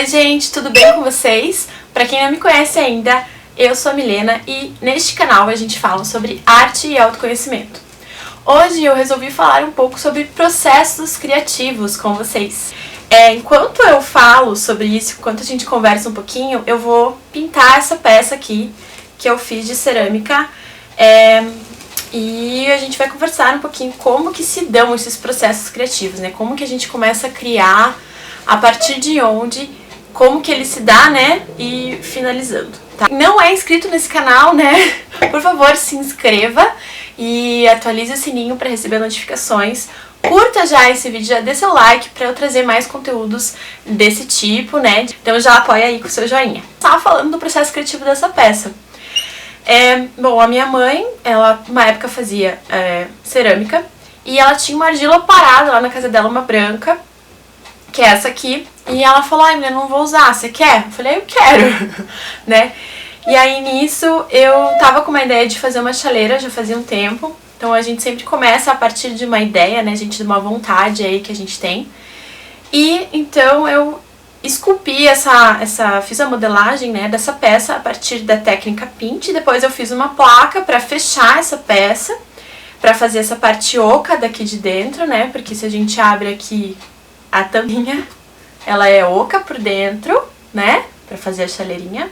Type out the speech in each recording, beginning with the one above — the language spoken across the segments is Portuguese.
Oi gente, tudo bem com vocês? Pra quem não me conhece ainda, eu sou a Milena e neste canal a gente fala sobre arte e autoconhecimento. Hoje eu resolvi falar um pouco sobre processos criativos com vocês. Enquanto eu falo sobre isso, enquanto a gente conversa um pouquinho, eu vou pintar essa peça aqui que eu fiz de cerâmica e a gente vai conversar um pouquinho como que se dão esses processos criativos, né? Como que a gente começa a criar, a partir de onde, como que ele se dá, né? E finalizando, tá? Não é inscrito nesse canal, né? Por favor, se inscreva e atualize o sininho para receber notificações. Curta já esse vídeo, já dê seu like para eu trazer mais conteúdos desse tipo, né? Então já apoia aí com o seu joinha. Tava falando do processo criativo dessa peça. Bom, a minha mãe, ela uma época fazia cerâmica e ela tinha uma argila parada lá na casa dela, uma branca, que é essa aqui, e ela falou: ai, menina, não vou usar, você quer? Eu falei: eu quero, né? E aí nisso eu tava com uma ideia de fazer uma chaleira, já fazia um tempo. Então a gente sempre começa a partir de uma ideia, né, gente, de uma vontade aí que a gente tem. E então eu esculpi fiz a modelagem, né, dessa peça a partir da técnica Pint. Depois eu fiz uma placa para fechar essa peça, para fazer essa parte oca daqui de dentro, né, porque se a gente abre aqui a tampinha, ela é oca por dentro, né, para fazer a chaleirinha.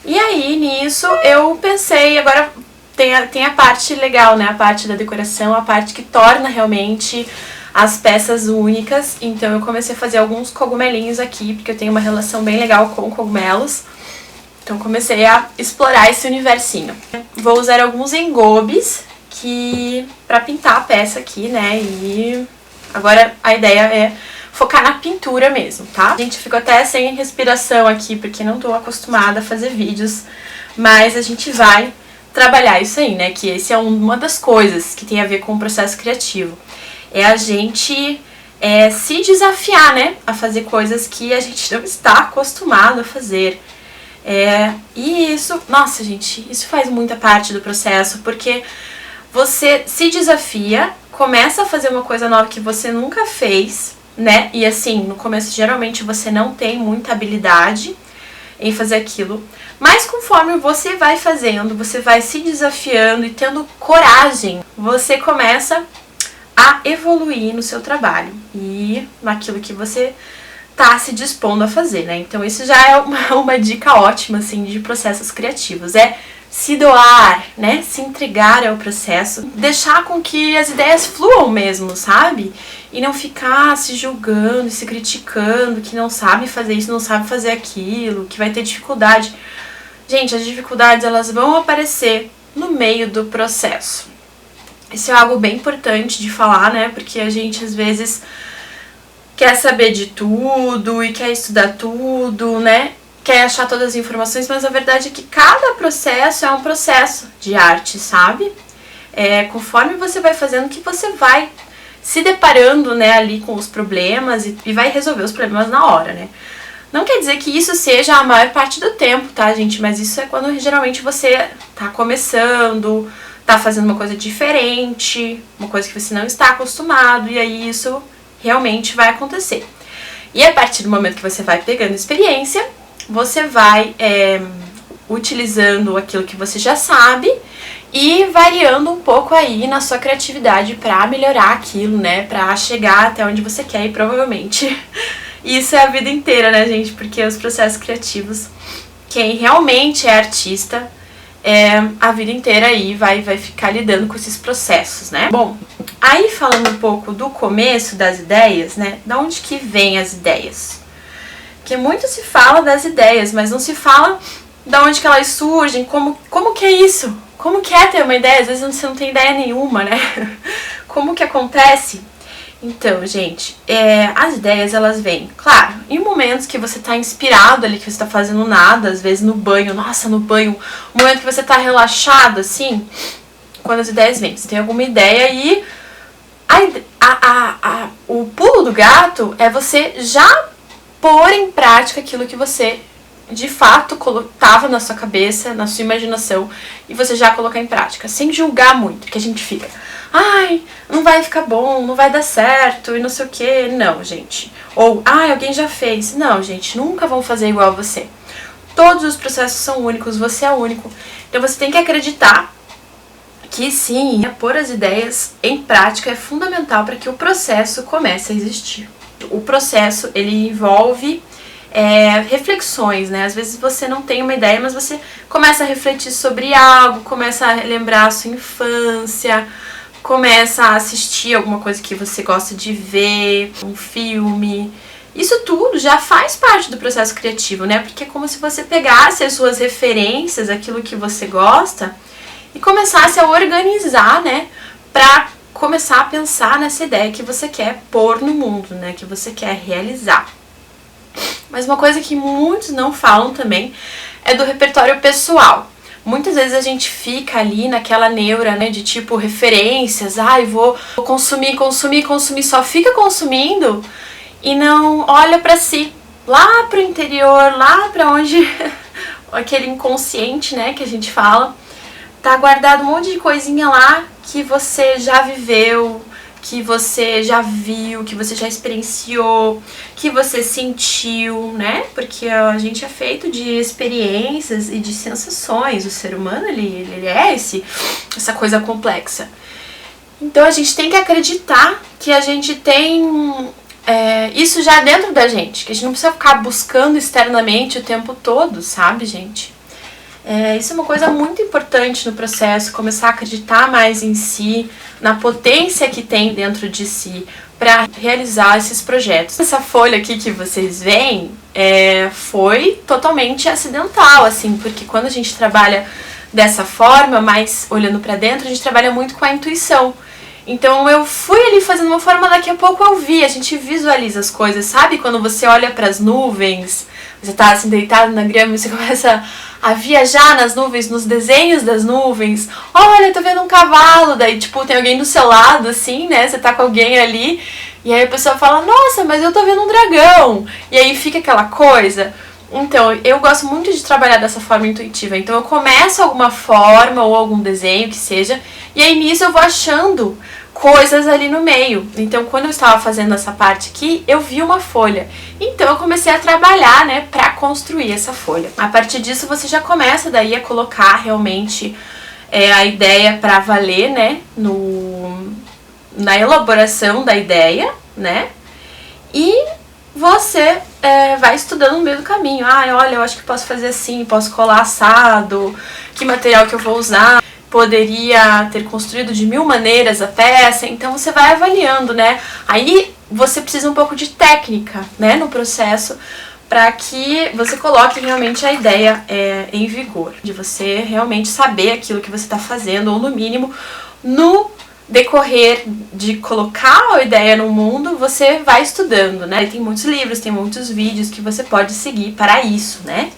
E aí nisso eu pensei, agora tem a parte legal, né, a parte da decoração, a parte que torna realmente as peças únicas. Então eu comecei a fazer alguns cogumelinhos aqui, porque eu tenho uma relação bem legal com cogumelos. Então comecei a explorar esse universinho. Vou usar alguns engobes pra pintar a peça aqui, né, e agora a ideia é focar na pintura mesmo, tá? A gente ficou até sem respiração aqui, porque não tô acostumada a fazer vídeos, mas a gente vai trabalhar isso aí, né? Que esse é uma das coisas que tem a ver com o processo criativo. É a gente se desafiar, né? A fazer coisas que a gente não está acostumado a fazer. E isso, nossa, gente, isso faz muita parte do processo, porque você se desafia, começa a fazer uma coisa nova que você nunca fez, né? E assim, no começo geralmente você não tem muita habilidade em fazer aquilo, mas conforme você vai fazendo, você vai se desafiando e tendo coragem, você começa a evoluir no seu trabalho e naquilo que você tá se dispondo a fazer, né? Então isso já é uma dica ótima, assim, de processos criativos, se doar, né? Se entregar ao processo, deixar com que as ideias fluam mesmo, sabe? E não ficar se julgando, se criticando, que não sabe fazer isso, não sabe fazer aquilo, que vai ter dificuldade. Gente, as dificuldades, elas vão aparecer no meio do processo. Isso é algo bem importante de falar, né? Porque a gente, às vezes, quer saber de tudo e quer estudar tudo, né? Quer achar todas as informações, mas a verdade é que cada processo é um processo de arte, sabe? Conforme você vai fazendo, que você vai se deparando, né, ali com os problemas e vai resolver os problemas na hora, né? Não quer dizer que isso seja a maior parte do tempo, tá, gente? Mas isso é quando geralmente você tá começando, tá fazendo uma coisa diferente, uma coisa que você não está acostumado, e aí isso realmente vai acontecer. E a partir do momento que você vai pegando experiência, você vai utilizando aquilo que você já sabe e variando um pouco aí na sua criatividade pra melhorar aquilo, né? Pra chegar até onde você quer e provavelmente isso é a vida inteira, né, gente? Porque os processos criativos, quem realmente é artista, a vida inteira aí vai ficar lidando com esses processos, né? Bom, aí falando um pouco do começo das ideias, né? Da onde que vem as ideias? Porque muito se fala das ideias, mas não se fala da onde que elas surgem, como que é isso? Como que é ter uma ideia? Às vezes você não tem ideia nenhuma, né? Como que acontece? Então, gente, as ideias, elas vêm, claro, em momentos que você tá inspirado ali, que você tá fazendo nada, às vezes no banho, nossa, no banho, um momento que você tá relaxado, assim, quando as ideias vêm, você tem alguma ideia e o pulo do gato é você já pôr em prática aquilo que você de fato tava na sua cabeça, na sua imaginação, e você já colocar em prática, sem julgar muito, que a gente fica, ai, não vai ficar bom, não vai dar certo, e não sei o que. Não, gente. Ou, ai, alguém já fez. Não, gente, nunca vão fazer igual a você. Todos os processos são únicos, você é único. Então você tem que acreditar que sim, pôr as ideias em prática é fundamental para que o processo comece a existir. O processo, ele envolve reflexões, né? Às vezes você não tem uma ideia, mas você começa a refletir sobre algo, começa a lembrar a sua infância, começa a assistir alguma coisa que você gosta de ver, um filme. Isso tudo já faz parte do processo criativo, né? Porque é como se você pegasse as suas referências, aquilo que você gosta, e começasse a organizar, né? Pra começar a pensar nessa ideia que você quer pôr no mundo, né? Que você quer realizar. Mas uma coisa que muitos não falam também é do repertório pessoal. Muitas vezes a gente fica ali naquela neura, né, de tipo referências, vou consumir, só fica consumindo e não olha pra si, lá pro interior, lá pra onde aquele inconsciente, né, que a gente fala, tá guardado um monte de coisinha lá que você já viveu, que você já viu, que você já experienciou, que você sentiu, né? Porque a gente é feito de experiências e de sensações. O ser humano, ele é essa coisa complexa. Então a gente tem que acreditar que a gente tem isso já dentro da gente, que a gente não precisa ficar buscando externamente o tempo todo, sabe, gente? Isso é uma coisa muito importante no processo, começar a acreditar mais em si, na potência que tem dentro de si para realizar esses projetos. Essa folha aqui que vocês veem foi totalmente acidental, assim, porque quando a gente trabalha dessa forma, mais olhando para dentro, a gente trabalha muito com a intuição. Então eu fui ali fazendo uma forma, daqui a pouco eu vi, a gente visualiza as coisas, sabe? Quando você olha para as nuvens, você tá assim deitado na grama e você começa a viajar nas nuvens, nos desenhos das nuvens. Olha, tô vendo um cavalo, daí tipo tem alguém do seu lado assim, né? Você tá com alguém ali e aí a pessoa fala, nossa, mas eu tô vendo um dragão. E aí fica aquela coisa. Então, eu gosto muito de trabalhar dessa forma intuitiva. Então eu começo alguma forma ou algum desenho que seja, e aí nisso eu vou achando coisas ali no meio. Então, quando eu estava fazendo essa parte aqui, eu vi uma folha. Então, eu comecei a trabalhar, né, pra construir essa folha. A partir disso, você já começa daí a colocar realmente a ideia pra valer, né, na elaboração da ideia, né, e você vai estudando no meio do caminho. Olha, eu acho que posso fazer assim, posso colar assado, que material que eu vou usar. Poderia ter construído de 1000 maneiras a peça, então você vai avaliando, né? Aí você precisa um pouco de técnica, né, no processo, para que você coloque realmente a ideia em vigor, de você realmente saber aquilo que você está fazendo, ou no mínimo, no decorrer de colocar a ideia no mundo, você vai estudando, né? Tem muitos livros, tem muitos vídeos que você pode seguir para isso, né?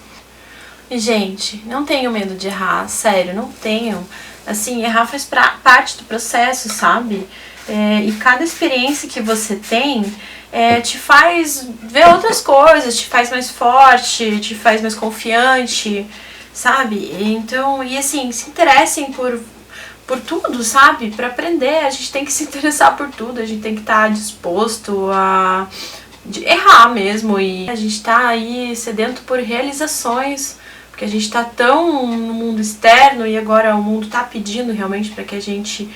E, gente, não tenham medo de errar, sério, não tenham. Assim, errar faz parte do processo, sabe? E cada experiência que você tem te faz ver outras coisas, te faz mais forte, te faz mais confiante, sabe? Então, e assim, se interessem por tudo, sabe? Pra aprender, a gente tem que se interessar por tudo, a gente tem que estar disposto a errar mesmo. E a gente tá aí sedento por realizações, porque a gente tá tão no mundo externo e agora o mundo tá pedindo realmente para que a gente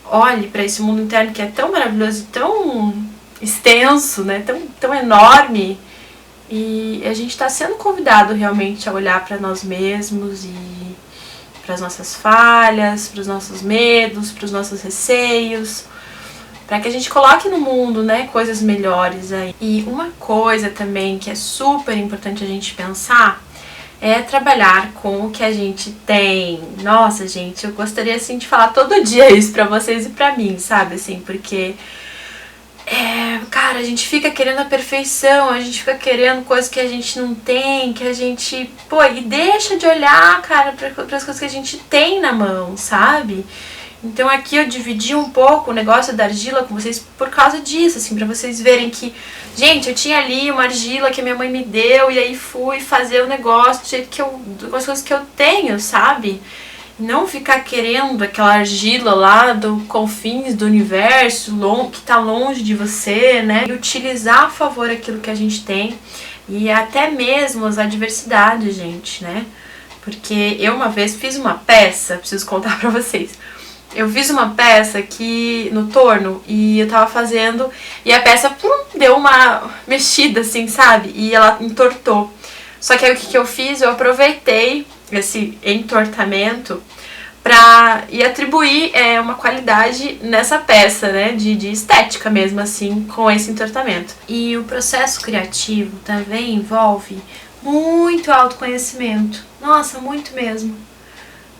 olhe para esse mundo interno que é tão maravilhoso e tão extenso, né? Tão enorme. E a gente tá sendo convidado realmente a olhar para nós mesmos e para as nossas falhas, para os nossos medos, para os nossos receios, para que a gente coloque no mundo, né, coisas melhores aí. E uma coisa também que é super importante a gente pensar é trabalhar com o que a gente tem. Nossa, gente, eu gostaria assim de falar todo dia isso pra vocês e pra mim, sabe, assim, porque cara, a gente fica querendo a perfeição, a gente fica querendo coisas que a gente não tem, que a gente, e deixa de olhar, cara, para as coisas que a gente tem na mão, sabe? Então aqui eu dividi um pouco o negócio da argila com vocês por causa disso, assim, pra vocês verem que, gente, eu tinha ali uma argila que a minha mãe me deu e aí fui fazer o negócio do jeito que com as coisas que eu tenho, sabe? Não ficar querendo aquela argila lá do confins do universo, que tá longe de você, né? E utilizar a favor aquilo que a gente tem e até mesmo as adversidades, gente, né? Porque eu uma vez fiz uma peça, preciso contar pra vocês. Eu fiz uma peça aqui no torno e eu tava fazendo e a peça deu uma mexida assim, sabe? E ela entortou. Só que aí o que eu fiz? Eu aproveitei esse entortamento e atribuir uma qualidade nessa peça, né? De estética mesmo, assim, com esse entortamento. E o processo criativo também envolve muito autoconhecimento. Nossa, muito mesmo.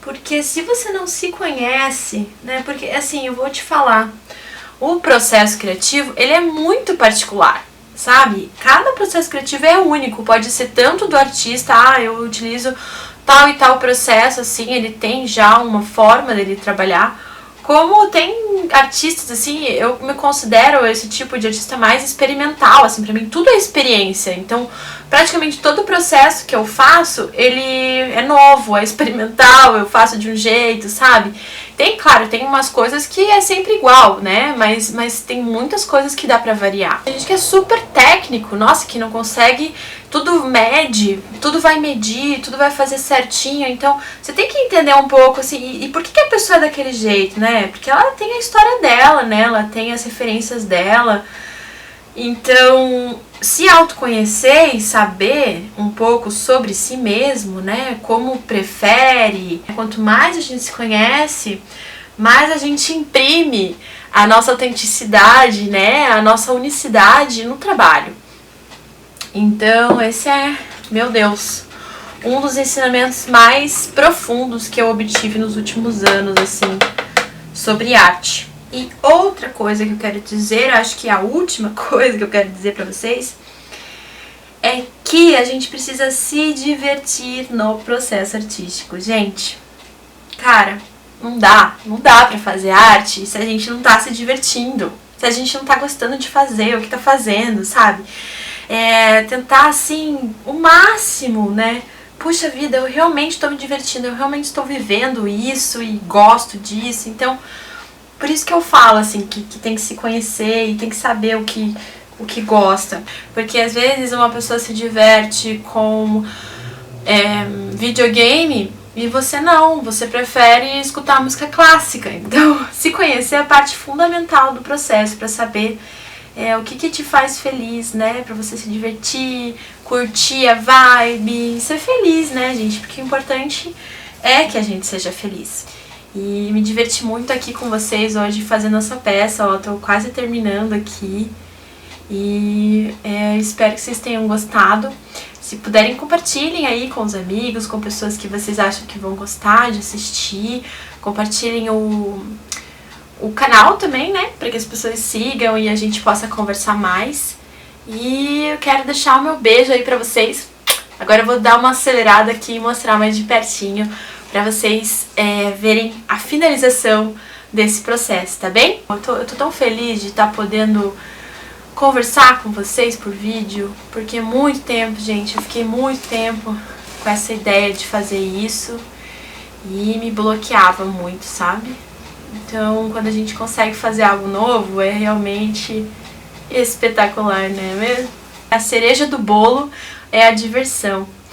Porque se você não se conhece, né? Porque, assim, eu vou te falar, o processo criativo, ele é muito particular, sabe? Cada processo criativo é único, pode ser tanto do artista, eu utilizo tal e tal processo, assim, ele tem já uma forma dele trabalhar, como tem artistas, assim, eu me considero esse tipo de artista mais experimental, assim, pra mim tudo é experiência, então praticamente todo o processo que eu faço, ele é novo, é experimental, eu faço de um jeito, sabe? Claro, tem umas coisas que é sempre igual, né? Mas tem muitas coisas que dá pra variar. Tem gente que é super técnico, nossa, que não consegue, tudo mede, tudo vai medir, tudo vai fazer certinho. Então, você tem que entender um pouco, assim, e por que a pessoa é daquele jeito, né? Porque ela tem a história dela, né? Ela tem as referências dela. Então, se autoconhecer e saber um pouco sobre si mesmo, né, como prefere, quanto mais a gente se conhece, mais a gente imprime a nossa autenticidade, né, a nossa unicidade no trabalho. Então, esse é, meu Deus, um dos ensinamentos mais profundos que eu obtive nos últimos anos, assim, sobre arte. E outra coisa que eu quero dizer, acho que a última coisa que eu quero dizer pra vocês, é que a gente precisa se divertir no processo artístico. Gente, cara, não dá pra fazer arte se a gente não tá se divertindo, se a gente não tá gostando de fazer o que tá fazendo, sabe? Tentar, assim, o máximo, né? Puxa vida, eu realmente tô me divertindo, eu realmente estou vivendo isso e gosto disso, então... Por isso que eu falo, assim, que tem que se conhecer e tem que saber o que gosta. Porque às vezes uma pessoa se diverte com videogame e você não, você prefere escutar música clássica. Então, se conhecer é a parte fundamental do processo para saber o que te faz feliz, né? Pra você se divertir, curtir a vibe, ser feliz, né, gente? Porque o importante é que a gente seja feliz. E me diverti muito aqui com vocês hoje fazendo essa peça, ó, tô quase terminando aqui. E espero que vocês tenham gostado. Se puderem, compartilhem aí com os amigos, com pessoas que vocês acham que vão gostar de assistir. Compartilhem o canal também, né, para que as pessoas sigam e a gente possa conversar mais. E eu quero deixar o meu beijo aí pra vocês. Agora eu vou dar uma acelerada aqui e mostrar mais de pertinho pra vocês verem a finalização desse processo, tá bem? Eu tô tão feliz de estar podendo conversar com vocês por vídeo, porque muito tempo, gente, eu fiquei muito tempo com essa ideia de fazer isso e me bloqueava muito, sabe? Então, quando a gente consegue fazer algo novo, é realmente espetacular, né mesmo? A cereja do bolo é a diversão.